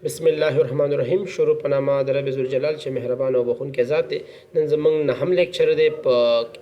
بسم الله الرحمن الرحیم. شروع په نامه د رب ذوالجلال چې مهربان او بخښونکی ذات دی. نن زموږ نهم لیکچر دی په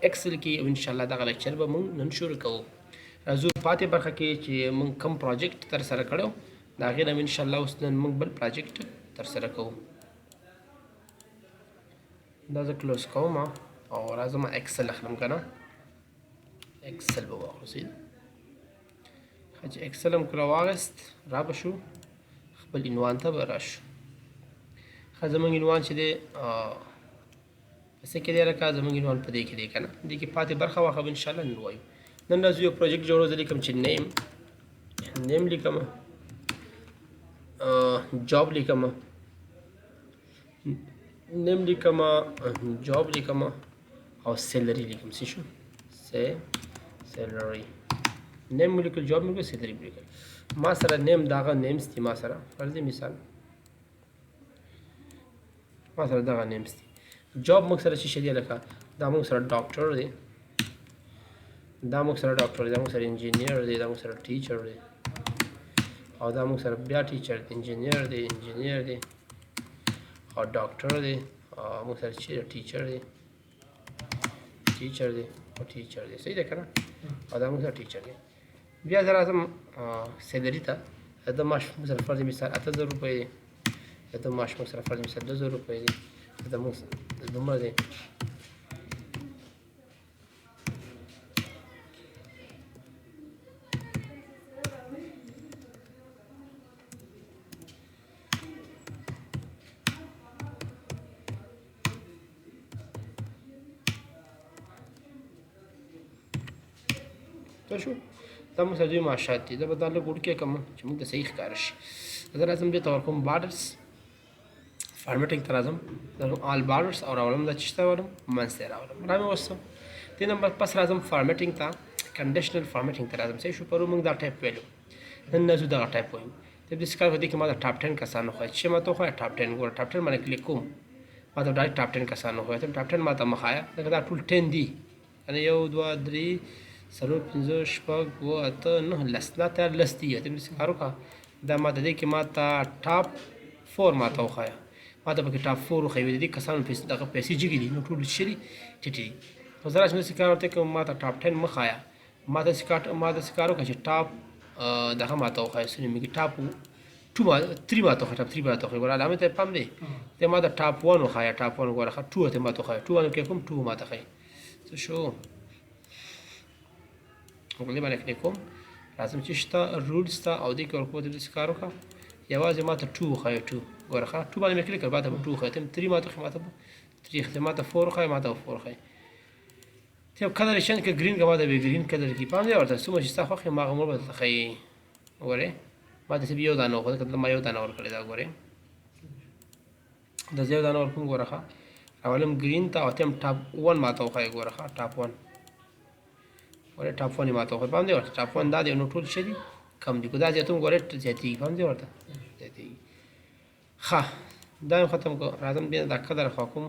ایکسل کې او انشاءالله دغه لیکچر به موږ نن شروع کوو. راځو پاتې برخه کې چې موږ کوم پروجیکټ ترسره کړو د هغې نه انشاءالله اوس نن موږ بل پروجیکټ ترسره کوو. دا زه کلوز کوم او راځم ایکسل اخلم که نه. ایکسل به واخلو ښه چې ایکسل هم کله واخیست را به شو خپل عنوان ته به راشو. ښه زموږ عنوان چې دی په څه کې دی لکه زموږ عنوان په دې کې دی که نه. دې کې پاتې برخه واخه به انشاءالله نن ووایو. نن راځو یو پروجیکټ جوړو. زه لیکم چې نیم لیکم، جاب لیکم، نیم لیکم، جاب لیکم او سیلري لیکم. څه شو؟ سیلري. نیم لیکل، جاب لیکل، سیلري لیکل. ما سره نیم دغه نیمز دي. ما سره فرض مثال ما سره دغه نیمز دي. جاب موږ سره څه شی دی لکه دا موږ سره ډاکټر دی، دا موږ سره ډاکټر دی، دا موږ سره انجینیر دی، دا موږ سره ټیچر دی او دا موږ سره بیا ټیچر دی، انجینیر دی او ډاکټر دی او موږ سره چې ټیچر دی او ټیچر دی. صحیح ده که نه؟ او دا موږ سره ټیچر دی. بیا زه راځم سیلري ته. د معاش موږ سره فرض مثال 8000 روپۍ دی، د معاش موږ سره فرض مثال 2000 روپۍ دی، د موږ دومره دی. شو دا موږ سره دوی معاشات دي. زه به دا لږ وړوکی کړم چې موږ ته صحیح ښکاره شي. زه راځم دې ته ورکوم بارډرس، فارمیټینګ ته راځم، آل بارډرس او راولم دا چېرته راولم منځ ته یې راولم. را مې وستم. دې نه پس راځم فارمیټینګ ته، کنډیشنل فارمیټینګ ته راځم. صحیح شو. پرون موږ دا ټایپ ویلو، نن راځو دغه ټایپ وایو. ته داسې کار په دې کې ما ته ټاپ 10 کسان وښایه. چې ما ته وښایه ټاپ 10. ګوره ټاپ 10 باندې کلیک کوم، ما ته ډایرکټ ټاپ 10 کسان وښایه. ته ټاپ 10 ما ته مخایه ځکه دا ټول 10 دي. یعنې 1 2 3 4 5 6 7 8 9 10 دا تیار لس دي. ته داسې کار وکړه دا ما ته دې کې ما ته ټاپ 4 ما ته وښایه. ما ته پکې ټاپ 4 وښایي. د دې کسانو دغه پیسې جګې دي نو ټول شري ټیټې دي. خو زه راشم داسې کار ورته کوم ما ته ټاپ 10 مه ښایه. ما داسې کار وکړه چې ټاپ دغه ما ته وښایه څه نومېږي ټاپ 2 ما 3 ما ته وښایه. ټاپ 3 ما ته وښایي. ګوره علامې ته یې پام دی. ته ما ته ټاپ 1 وښایه. ټاپ 1 ګوره ښه 2 ته ما ته وښایه. 2 باندې کلیک کوم 2 ما ته ښایي. څه شو؟ دې باندې کلیک کوم. راځم چې شته رولز ته او دې کې ورکوم داسې کار وکړه یوازې ما ته 2 وښایه. 2 ګوره ښه 2 باندې مې کلیک کړ ما ته به 2 وښایي. ته 3 ما ته وښایي. ما ته 3 ما ته 4 وښایي. ما ته 4 وښایي. ته کلر یې چینج کړه ګرین که ما ته به ګرین کلر کړي. پام دی ورته څومره چې ستا خوښ یم هغه به درته ښایي. ګورې ما ته صرف یو دانه وښود ځکه ما یو دانه ورکړې ده. ګورې دا زه یو دانه ورکوم. ګوره ښه راولم ګرین ته او ته هم ټاپ 1 ما ته وښایي. ګوره ښه ټاپ 1 ګورې ټاپ 1 یې ما ته وښایي. پام دی ورته ټاپ 1 دا دی نو ټول څه دي کم دي. که دا زیاتوم ګورې زیاتېږي. پام دی ورته زیاتېږي. ښه دا یم ختم کړو. راځم بیا دا کلر خوا کوم.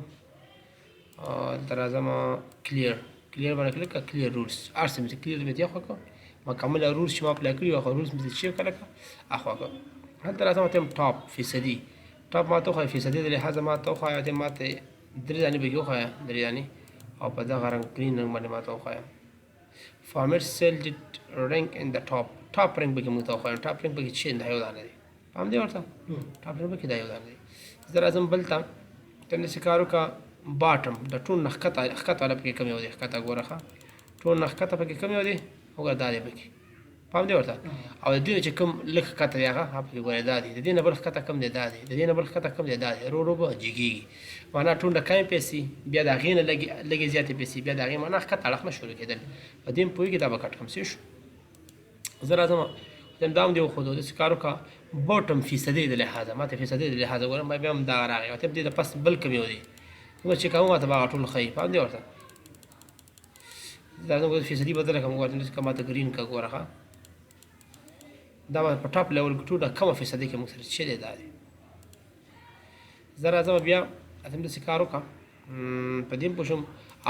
دلته راځم کلیر باندې کلیک کړه. کلیر رولز هر څه مې کلیر مې دې خوا کړه. مکمله رولز چې ما اپلای کړي هغه رولز مې چې کله کړه اخوا کړه. هلته راځم ته ټاپ فیصدي. ټاپ ما ته وښایه فیصدي د لحاظه ما ته وښایه. ته ما ته 3 دانې پکې وښایه 3 دانې او په دغه رنګ گرین رنګ باندې ما ته وښایه. فارمیټ سیل ډیټ رینک ان د ټاپ رینک پکې موږ ته وښایه. ټاپ رینک پکې چې دا یو دانه دی. پام دی ورته ټاپ رینک پکې دا یو دانه دی. زه راځم بل ته ته داسې کار وکړه باټم د ټول نه ښکته والا پکې کم یو دی. ښکته ګوره ښه ټول نه ښکته پکې کم یو دی. وګوره دا دی پکې. پام دی ورته. او د دې نه چې کوم لږ ښکته دی هغه پکې ګوره دا دی. د دې نه بل ښکته کم دی دا دی. د دې نه بل ښکته کم دی دا دی. ورو به جګېږي. معنا ټول نه کمې پیسې بیا د هغې نه لږې زیاتې پیسې بیا د هغې معنا ښکته اړخ نه شروع کېدل. په دې مې پوهېږي دا به کټ کم څه شو. زه راځم دا هم دې وښودو داسې کار وکړه بوټم فیصدي د لحاظه ما ته فیصدي د لحاظه ګوره بیا هم دغه راغی. او ته دې د پس بل کم یو دی کومه چې کوم ما ته به هغه ټول ښایي. پام دی ورته. دا زه فیصدي بدله کړم. ګوره داسې که ما ته ګرین کړه. ګوره ښه دا به په ټاپ لیول کې ټوله کمه فیصدي کې موږ سره چې دی دا دی. زه راځم بیا ته هم داسې کار وکړه په دې هم پوه شوم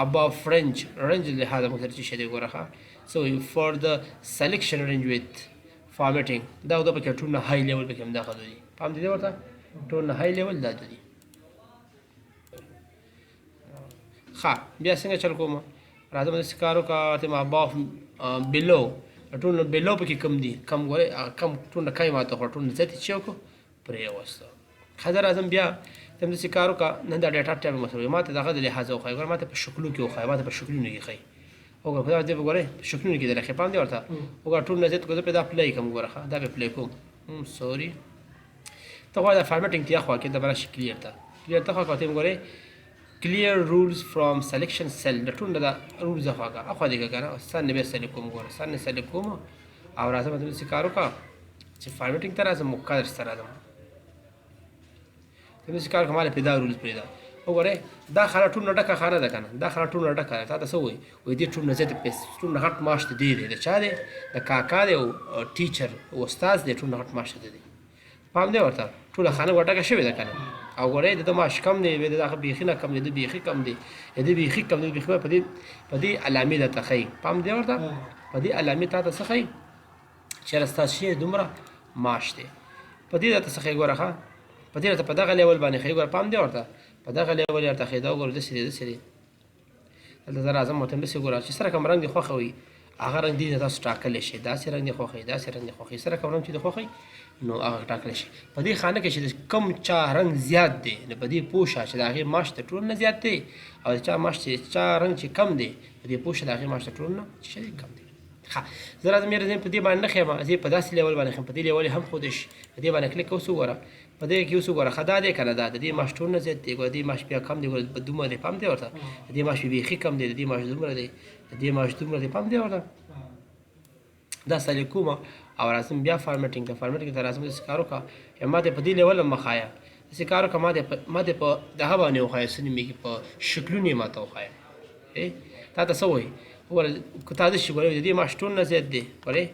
above range د لحاظه موږ سره چې شی دی. ګوره ښه so for the selection range with فارمیټینګ دا پکې ټول نه های لیول پکې همدغه دي. پام دې ورته ټول نه های لیول دا دی. ښه بیا څنګه چل کوم راځم داسې کار وکړه ته ما باف بلو ټول نه بلو پکې کم دي کم ګورې کم ټول نه کای ماته خو ټول نه زیاتې چې وکړو پرېوسته. ښه زه راځم بیا ته داسې کار وکړه نن دا ډېټا ټایپ مسله ما ته دغه د لحاظه وښایه ګوره ما ته په شکلو کې وښایه ما ته په شکلونو کې ښایي وګوره په دې ګورې په شکلونو کې درخې پام دی ورته وګوره ټول نه زیات کو زه په دا پلی کوم ګوره ښه دا په پلی کوم سوري ته غواړې دا فارمیټینګ ته خوا کې د بل شي کلیر ته خوا کوم ګورې clear rules from selection cell د ټول دا رولز خواګه اخو دې کنه سن به سلیکټ کوم ګوره سن سلیکټ کوم او راځم ته څه کارو کا چې فارمیټینګ ته راځم مقدر سره راځم ته څه کار کومه پیدا رولز پیدا وګوره دا خاله ټول نټه خانه ده کنه دا خاله ټول نټه تا ته وای وای دې ټول نزت پیس ټول نهټ ماشته دی د چا دی د کاکا دی او ټیچر او استاد دی ټول نهټ ماشته دی پام دی ورته ټول خانه وټه شوی ده کنه او ګورې د ماش کم دی د هغه بیخي نه کم دی د بیخي کم دی د بیخي کم دی بیخي په دې علامې د تخی پام دی ورته په دې علامې تا ته سخی چې راستا شي دومره ماش دی په دې ته سخی ګوره ښه په دې ته په دغه لیول باندې خی ګوره پام دی ورته په دغه لیول ورته خی دا ګوره د سری دلته زه راځم مته به ګوره چې سره کوم رنګ دی خوښوي هغه رنګ دی تاسو ټاکلی شي داسې رنګ دی خوښوي داسې رنګ دی خوښوي سره کوم رنګ چې دی خوښوي نو هغه ټاکلی شي په دې خانه کې چې کم چا رنګ زیات دی نو په دې پوه شه چې د هغې معاش د ټول نه زیات دی او د چا معاش چې چا رنګ چې کم دی په دې پوه شه د هغې معاش د ټول نه چې دی کم دی. ښه زه راځم یاره په دې باندې نه ښیم زه په داسې لیول باندې ښیم په دې لیول هم ښودی شي په دې باندې کلیک اوس وګوره په دې کې اوس وګوره ښه دا دی که نه دا د دې معاش ټول نه زیات دی ګوره د دې معاش بیا کم دی ګوره دومره دی پام دی ورته د دې معاش بیخي کم دی د دې معاش دومره دی د دې معاش دومره دی پام دی ورته دا سلی کومه او راځم بیا فارمیټینګ ته راځم داسې کار وکړه ما دې په دې لیول هم مخایه داسې کار وکړه ما دې په دغه باندې وښایه څه نومېږي په شکلونو یې ما ته وښایه تا ته څه وایي وګوره که تا داسې ګورې د دې معاش ټول نه زیات دی ګورې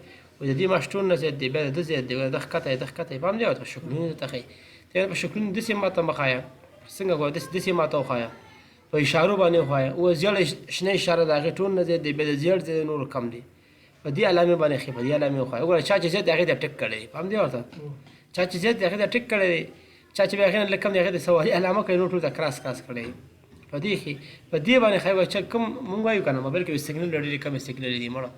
د دې معاش ټول نه زیات دی بیا د ده زیات دی د ښکته یې د ښکته یې پام دی ورته په شکلونو ته ښایي ته په شکلونو داسې ما ته مخایه څنګه ګوره داسې ما ته وښایه په اشارو باندې وښایه اوس زیړ شنه اشاره د هغې ټول نه زیات دی بیا د زیړ ځای نور کم دی په دې علامې باندې ښي په دې علامې وښایه وګوره چا چې زیات دی هغې ته ټک کړی دی پام دی ورته چا چې زیات دی هغې ته ټک کړی دی چا چې بیا هغې نه لږ کم دی هغې ته سوالي علامه کوي نور ټول ته کراس کړی دی په دې ښي په دې باندې ښایي چې کوم مونږ وایو که نه موبایل کې سیګنل ډېرې کمې سیګنل دي مړه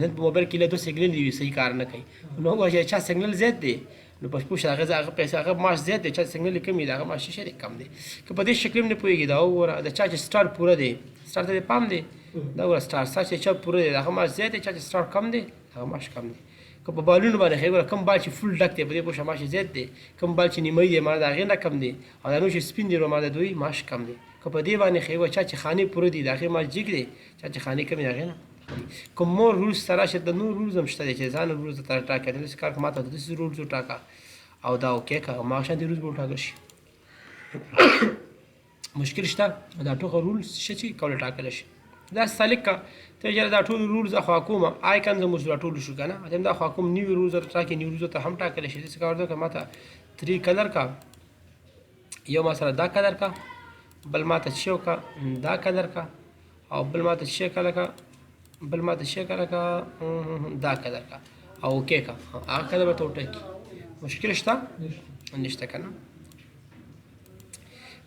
نن په موبایل کې له دوه سیګنل دي صحیح کار نه کوي نو وایي چا سیګنل زیات دی نو په پوښ هغه پیسې هغه معاش زیات دی چا سیګنل کم دی هغه معاش شي کم دی که په دې شکل نه پوهېږي دا وګوره د چا چې سټار پوره دی سټار ته پام دی دا وګوره سټار چې چا پوره دی هغه معاش زیات دی چا چې سټار کم دی هغه معاش کم دی که په بالونو باندې ښایي ګوره کم بال چې فل ډک دی په دې پوښه معاش زیات دی کم بال چې نیمایي دی معنی د هغې نه کم دی او دا نور چې سپین دی نو معنی د دوی معاش کم دی که په دې باندې ښایي ګوره چا چې خانې پوره دي د هغې معاش جګ دی چا چې خانې کمې د هغې نه کوم مور رولز ته راشي د نور رولز هم شته دی چې ځان رولز ته ټاکه داسې کار که ماته داسې رولز وټاکه او دا اوکې که ما شانتې رولز به وټاکل شي مشکل شته دا ټول رولز شته چې کولی ټاکلی شي دا سلیک که ته یاره دا ټول رولز خوا کوم آیکن زه موږ راټول شو که نه ته دا خوا کوم نیوي رولز ته ټاکې نیو رولز ته هم ټاکلی شي داسې کار وکړه که ماته 3 کلر کا یو ما سره دا کلر کا بل ماته چې وکړه دا کلر کا او بل ماته چې کلر کا بل ماته چې کلر کا دا کلر کا او اوکې کا هغه کلر به ته وټاکي مشکل شته نشته که نه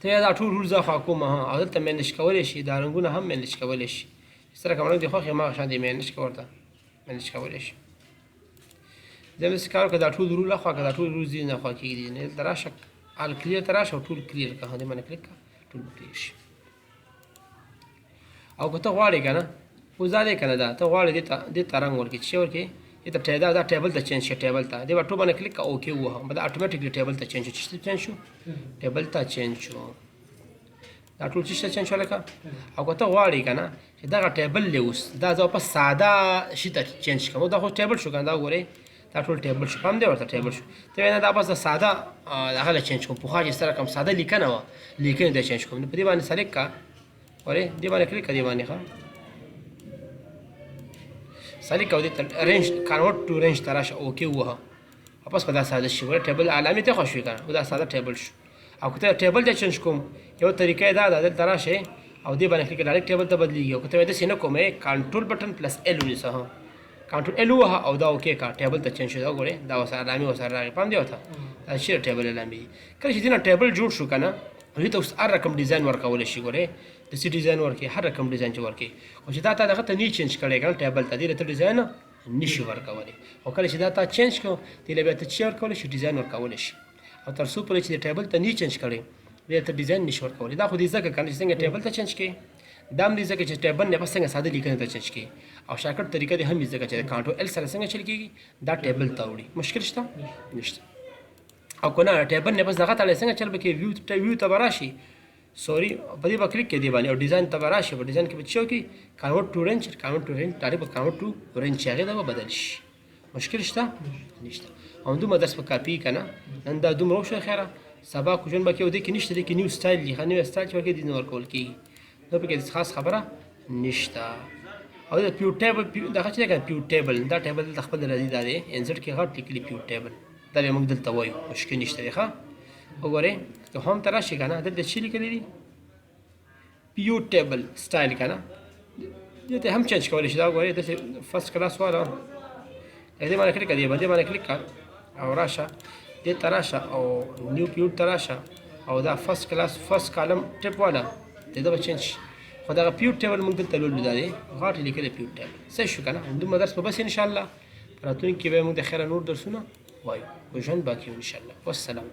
ته دا ټول رولز خوا کوم او دلته مینج کولی شي دا رنګونه هم مینج کولی شي سره کوم رنګ دی خوښ یم هغه شان دی مینج که ورته مینج کولی شي زه هم داسې کار وکړه دا ټول رول اخوا که دا ټول رول ځینې نه خوا کېږدي نه دلته راشه ال کلیر ته راشه او ټول کلیر که دې باندې کلیک کړه ټول به کلیر شي او که ته غواړې که نه اوس دا دی که نه دا ته غواړې دې ته رنګ ورکړې چې ورکړې دې ته دا ټیبل ته چینج شي ټیبل ته دې به ټول باندې کلیک کړه اوکې ووهه به دا اټومیټیکلی ټیبل ته چینج شو چې چینج شو ټیبل ته چینج شو دا ټول څه چینج شو لکه او که ته غواړې که نه چې دغه ټیبل دی اوس دا زه واپس ساده شي ته چینج کړم دا خو ټیبل شو که نه دا وګورئ دا ټول ټیبل شو پام دی ورته ټیبل شو ته وایې نه دا بس د ساده هغه له چینج کوم پخوا چې سره کوم ساده لیکنه وه لیکنې ته چینج کوم نو په دې باندې سلیکټ کړه ګورې دې باندې کلیک کړه دې باندې ښه سلیکټ او دې ته رینج کنورټ ټو رینج ته راشه اوکې ووهه واپس به دا ساده شي ګوره ټیبل علامې ته خوښ وي که نه دا ساده ټیبل شو او که ته ټیبل ته چینج کوم یو طریقه یې دا ده دلته راشئ او دې باندې کلیک ډایرکټ ټیبل ته بدلېږي او که ته داسې نه کوم کنټرول بټن پلس ایل ونیسه کنټرول ال ووهه او دا اوکې کا ټیبل ته چینج شو دا ګورئ دا اوس ارامي ورسره راغی پام دی ورته دا چیرې ټیبل اعلامي کله چې دې نه ټیبل جوړ شو که نه هغې ته اوس هر رقم ډیزاین ورکولی شي ګورئ داسې ډیزاین ورکړي هر رقم ډیزاین چې ورکړي خو چې دا تا دغه ته نه چینج کړی که نه ټیبل ته دې له ته ډیزاین نشي ورکولی خو کله چې دا تا چینج کړو دې له بیا ته څه ورکولی شي ډیزاین ورکولی شي او تر څو پورې چې د ټیبل ته نه چینج کړی دې ته ډیزاین نشي ورکولی دا خو دې ځکه که نه چې څنګه ټیبل ته چینج کړي دا هم دې ځکه چې ټیبل نه بس څنګه ساده لیکنې ته چینج کړي او شارټکټ طریقه دې هم دې ځکه چې د کنټرول ال سره څنګه چل کېږي دا ټیبل ته وړي مشکل شته نشته او که نه ټیبل نه بس دغه ته څنګه چل به کې ویو ته به راشي سوري په دې به کلیک کې دی باندې او ډیزاین ته به راشي په ډیزاین کې به څه وکړي کنورټ ټو رینج ډایرکټ به کنورټ ټو رینج چې هغې ته به بدل شي مشکل شته نشته او دومره درس په کاپي که نه نن دا دومره وشوه خیره سبا کوشن به کې و دې کې نشته دې کې نیو سټایل دي ښه نوی سټایل چې ورکړي دې نه ورکول کېږي نو پکې خاص خبره نشته او د پیو ټیبل دغه چې دی که پیو ټیبل دا ټیبل دلته خپل راځي دا دی انزرټ کې غټ لیکلي پیو ټیبل دا به موږ دلته وایو مشکل نشته دی ښه وګورئ که هم ته راشي که نه دلته څه لیکلی دي پیو ټیبل سټایل که نه دې ته هم چینج کولی شي دا وګورئ داسې فرسټ کلاس والا دې باندې کلیک کړه دې باندې کلیک کړه او راشه دې ته راشه او نیو پیوټ ته راشه او دا فرسټ کلاس فرسټ کالم ټیپ والا دې ته به چینج شي خو دغه پیوټ ټیبل موږ دلته لولو دا دی غاټ لیکلی پیوټ ټیبل صحیح شو که نه همدومره درس به بس انشاءالله په راتلونکي کې به موږ د خیره نور درسونه وایو ژوند باقي انشاءالله والسلام